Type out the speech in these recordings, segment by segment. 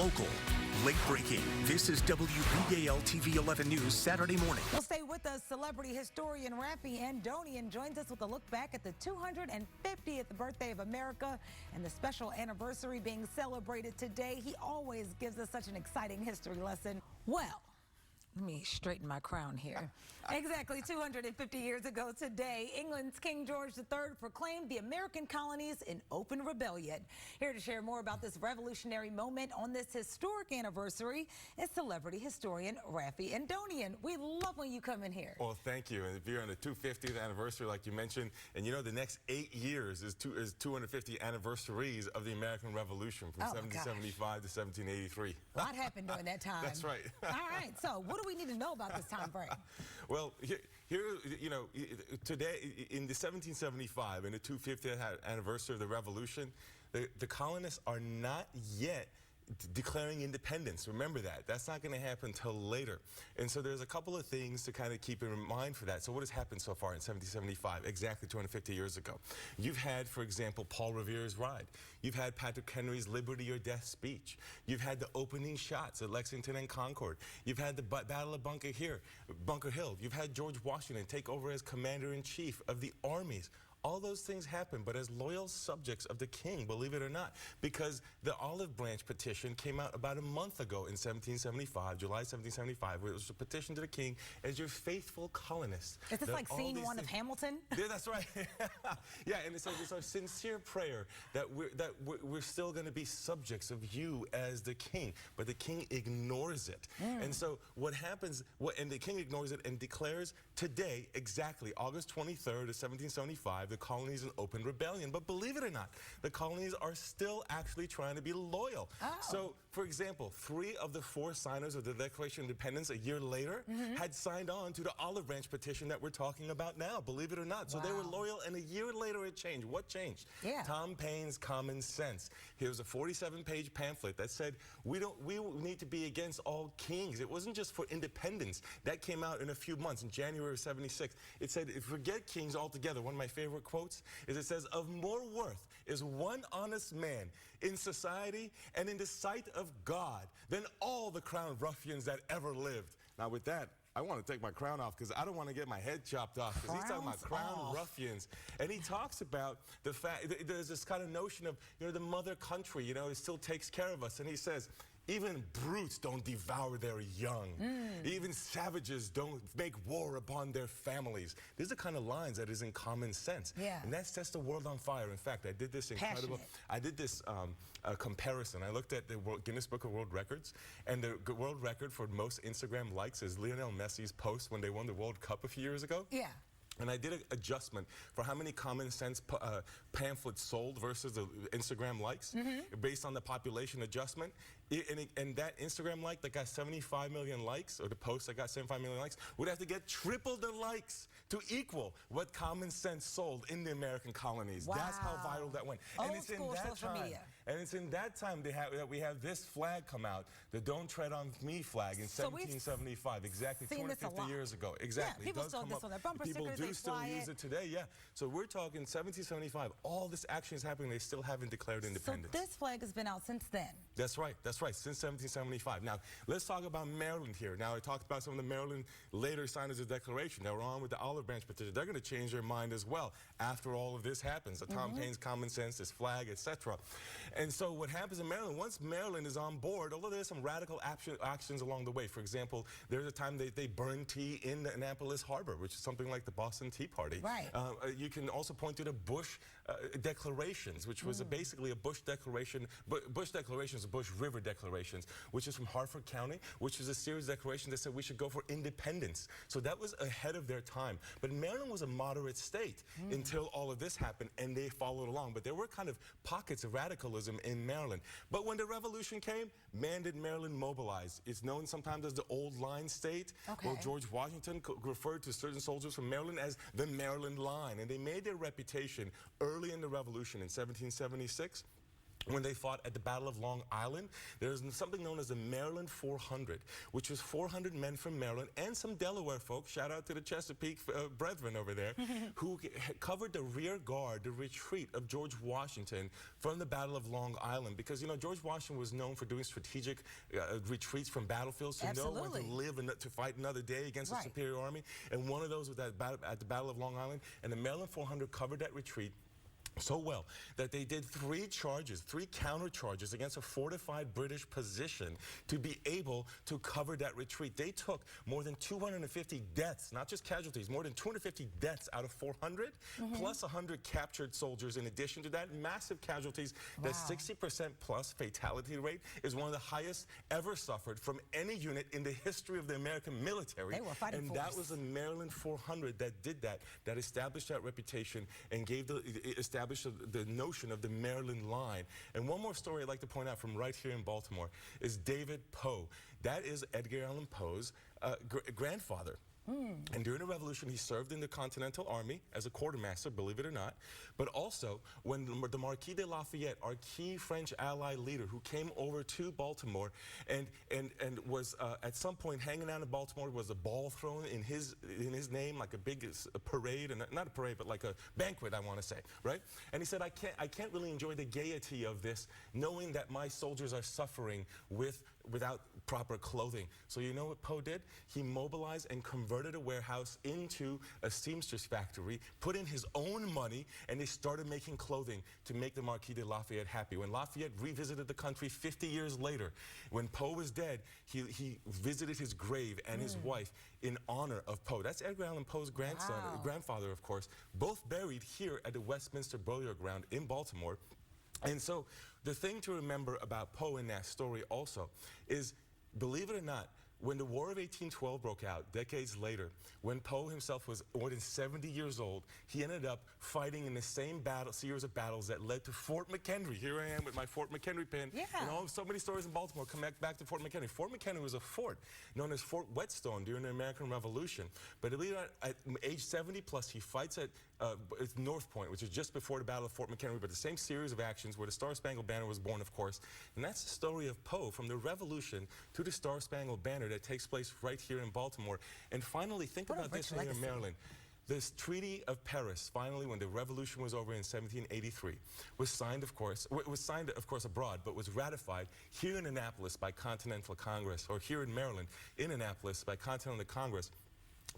local, late breaking. This is WBAL TV 11 News Saturday morning. Well, stay with us. Celebrity historian Raffi Andonian joins us with a look back at the 250th birthday of America and the special anniversary being celebrated today. He always gives us such an exciting history lesson. Well, let me straighten my crown here. Exactly 250 years ago today, England's King George III proclaimed the American colonies in open rebellion. Here to share more about this revolutionary moment on this historic anniversary is celebrity historian Raffi Andonian. We love when you come in here. Well, thank you. And if you're on the 250th anniversary, like you mentioned, and you know the next 8 years is 250 anniversaries of the American Revolution from 1775 to 1783. A lot happened during that time. That's right. All right, so what do we need to know about this time frame? Well, here, you know, today in the 1775, in the 250th anniversary of the Revolution, the colonists are not yet declaring independence. Remember that. That's not going to happen until later. And so there's a couple of things to kind of keep in mind for that. So what has happened so far in 1775, exactly 250 years ago? You've had, for example, Paul Revere's ride. You've had Patrick Henry's Liberty or Death speech. You've had the opening shots at Lexington and Concord. You've had the Battle of Bunker Hill. You've had George Washington take over as commander-in-chief of the armies. All those things happened, but as loyal subjects of the king, believe it or not, because the Olive Branch petition came out about a month ago in 1775, July 1775, where it was a petition to the king as your faithful colonists. Is this like scene one of Hamilton? Yeah, that's right. Yeah, and it's a sincere prayer that we're still going to be subjects of you as the king, but the king ignores it. And so what happens, and the king ignores it and declares today, exactly August 23rd of 1775, the colonies in open rebellion. But believe it or not, the colonies are still actually trying to be loyal. So, for example, 3 of the 4 signers of the Declaration of Independence a year later had signed on to the Olive Branch petition that we're talking about now, believe it or not. So they were loyal, and a year later it changed. What changed? Tom Paine's Common Sense. Here's a 47-page pamphlet that said, we need to be against all kings. It wasn't just for independence. That came out in a few months, in January of 76. It said, forget kings altogether. One of my favorite quotes is it says, of more worth is one honest man in society and in the sight of God than all the crowned ruffians that ever lived. Now with that, I want to take my crown off because I don't want to get my head chopped off, because he's talking about crowned ruffians. And he talks about the fact that there's this kind of notion of, you know, the mother country, you know, it still takes care of us. And he says, even brutes don't devour their young. Even savages don't make war upon their families. These are the kind of lines that is in Common Sense. And that sets the world on fire. In fact, I did this incredible, comparison. I looked at the Guinness Book of World Records, and the world record for most Instagram likes is Lionel Messi's post when they won the World Cup a few years ago. And I did an adjustment for how many Common Sense pamphlets sold versus the Instagram likes based on the population adjustment. And that Instagram like that got 75 million likes, or the post that got 75 million likes, would have to get triple the likes to equal what Common Sense sold in the American colonies. That's how viral that went. And it's in that time. And it's in that time that we have this flag come out, the Don't Tread on Me flag in 1775, exactly 250 years ago. Exactly. Yeah, people still have this on their bumper stickers. People do still use it today, So we're talking 1775. All this action is happening. They still haven't declared independence. So this flag has been out since then. That's right. That's right. Since 1775. Now, let's talk about Maryland here. Now, I talked about some of the Maryland later signers of the Declaration that were on with the Olive Branch petition. They're going to change their mind as well after all of this happens. The Tom Paine's Common Sense, this flag, etc. And so what happens in Maryland, once Maryland is on board, although there's some radical actions along the way. For example, there's a time they burned tea in the Annapolis Harbor, which is something like the Boston Tea Party. You can also point to the Bush declarations, which was basically a Bush declaration. Bush declarations, Bush River declarations, which is from Harford County, which is a series of declarations that said we should go for independence. So that was ahead of their time. But Maryland was a moderate state until all of this happened, and they followed along. But there were kind of pockets of radicalism in Maryland. But when the Revolution came, man, did Maryland mobilize. It's known sometimes as the Old Line State. Well, George Washington referred to certain soldiers from Maryland as the Maryland Line, and they made their reputation early in the Revolution in 1776. when they fought at the Battle of Long Island. There's something known as the Maryland 400, which was 400 men from Maryland and some Delaware folks, shout out to the Chesapeake brethren over there, who covered the rear guard, the retreat of George Washington from the Battle of Long Island. Because, you know, George Washington was known for doing strategic retreats from battlefields to know when to live and to fight another day against a superior army. And one of those was at the Battle of Long Island. And the Maryland 400 covered that retreat so well that they did three counter charges against a fortified British position to be able to cover that retreat. They took more than 250 deaths, not just casualties, more than 250 deaths out of 400, plus 100 captured soldiers. In addition to that, massive casualties. That 60% plus fatality rate is one of the highest ever suffered from any unit in the history of the American military. They were fighting and that was the Maryland 400 that did that, that established that reputation and gave established the notion of the Maryland line. And one more story I'd like to point out from right here in Baltimore is David Poe. That is Edgar Allan Poe's grandfather. And during the Revolution, he served in the Continental Army as a quartermaster, believe it or not. But also, when the Marquis de Lafayette, our key French ally leader, who came over to Baltimore and was at some point hanging out in Baltimore, was a ball thrown in his name, like a big parade, and not a parade, but like a banquet, I want to say, right? And he said, I can't really enjoy the gaiety of this, knowing that my soldiers are suffering without proper clothing. So you know what Poe did? He mobilized and converted a warehouse into a seamstress factory, put in his own money, and they started making clothing to make the Marquis de Lafayette happy. When Lafayette revisited the country 50 years later, when Poe was dead, he visited his grave and his wife in honor of Poe. That's Edgar Allan Poe's grandfather, of course, both buried here at the Westminster Burial Ground in Baltimore. And so the thing to remember about Poe in that story also is, believe it or not, when the War of 1812 broke out, decades later, when Poe himself was more than 70 years old, he ended up fighting in the same series of battles that led to Fort McHenry. Here I am with my Fort McHenry pin. You know, so many stories in Baltimore come back to Fort McHenry. Fort McHenry was a fort known as Fort Whetstone during the American Revolution. But at age 70 plus, he fights at North Point, which is just before the Battle of Fort McHenry, but the same series of actions where the Star-Spangled Banner was born, of course. And that's the story of Poe, from the Revolution to the Star-Spangled Banner, that takes place right here in Baltimore. And finally, think about this here in Maryland. This Treaty of Paris, finally, when the Revolution was over in 1783, was signed, of course, abroad, but was ratified here in Annapolis by Continental Congress, or here in Maryland, in Annapolis by Continental Congress.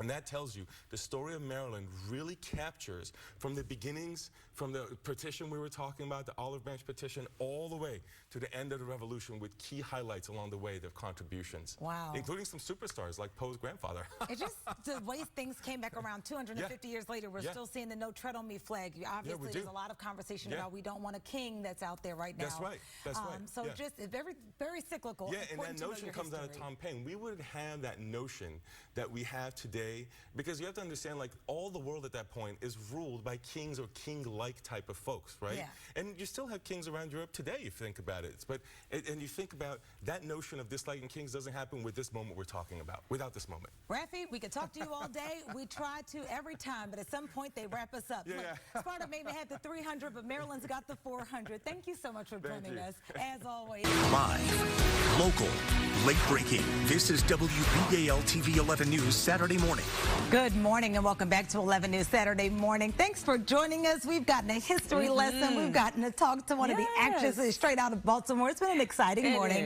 And that tells you the story of Maryland really captures from the beginnings, from the petition we were talking about, the Olive Branch petition, all the way to the end of the Revolution, with key highlights along the way, their contributions. Wow. Including some superstars like Poe's grandfather. It's just the way things came back around 250 years later. We're still seeing the No Tread on Me flag. Obviously, there's a lot of conversation about we don't want a king that's out there right now. That's right. That's right. So just very, very cyclical. Yeah, and that notion comes out of Tom Paine. We wouldn't have that notion that we have today, because you have to understand, like, all the world at that point is ruled by kings or king-like type of folks, right? Yeah. And you still have kings around Europe today, if you think about it. But and you think about that notion of disliking kings doesn't happen with this moment we're talking about, without this moment. Raffi, we could talk to you all day. We try to every time, but at some point they wrap us up. Look, Sparta maybe had the 300, but Maryland's got the 400. Thank you so much for joining us, as always. Live, local, late breaking. This is WBAL TV 11 News Saturday morning. Good morning and welcome back to 11 News Saturday morning. Thanks for joining us. We've gotten a history lesson. We've gotten to talk to one of the actresses straight out of Baltimore. It's been an exciting morning.